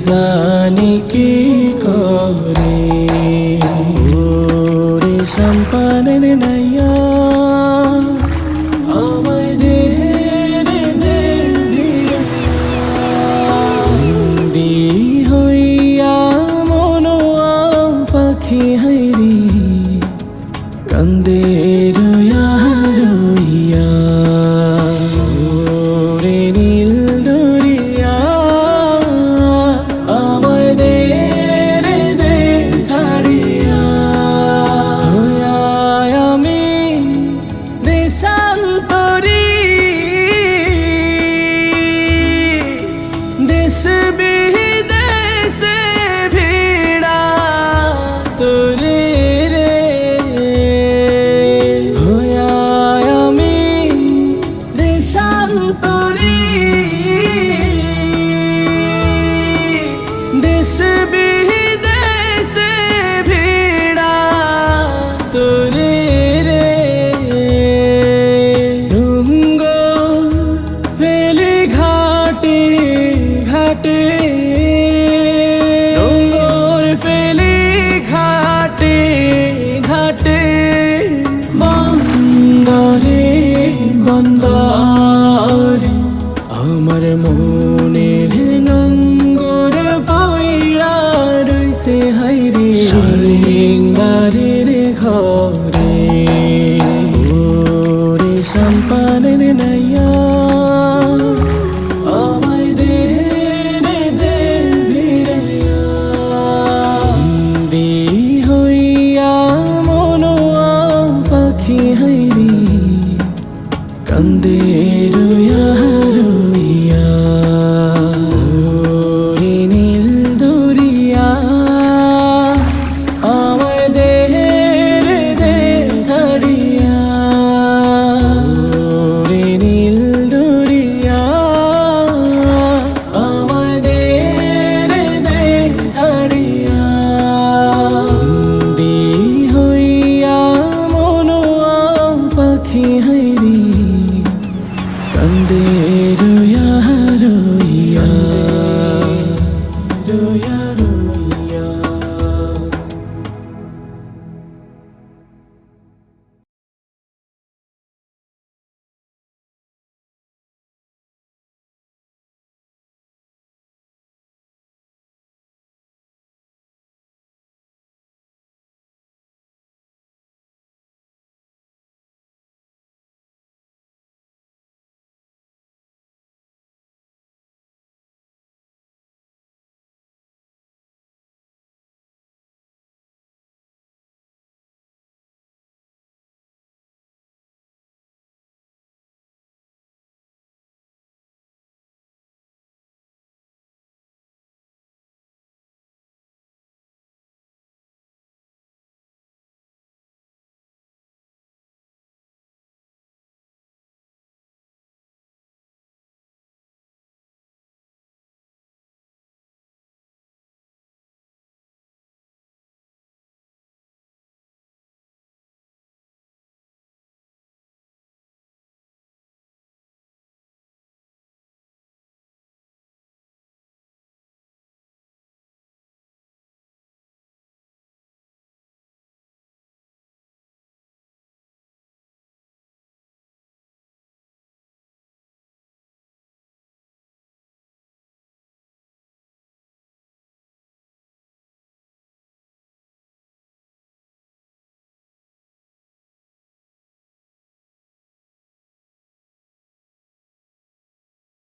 জানি কি করে ওরে সম্পানের নাইয়া আমায় দে রে দে দি হইয়া মনোয়া পাখি হাইরি কান্দে রইয়া রইয়া ওরে নীল দরিয়া আমায় দে রে দে ছাড়িয়া হইয়া আমি দেশান্তরী দেশ বিদেশে ভিড়া তোরে রে হইয়া আমি দেশান্তরী দেশ বিদেশে ভিড়া তোরে রে ডুঙ্গ ফেলে ঘাটে ঘাটে ডুঙ্গর ফেলে ঘাটে ঘাটে বন্দরে বন্দরে আমার মনের নঙ্গর বইরা রইছে হাইরে সিংবারের ঘরে ওরে সম্পানের নাইয়া আমায় দে রে দে ভিড়াইয়া দি হইয়া মনোয়া পাখি হাইরি কান্দে রইয়া রইয়া ওরে নীল দরিয়া আমায় দে রে দে ছাড়িয়া ওরে নীল দরিয়া আমায় দে রে দে ছাড়িয়া দি হইয়া মনোয়া পাখি হাইরি কান্দে রইয়া রইয়া রইয়া রইয়া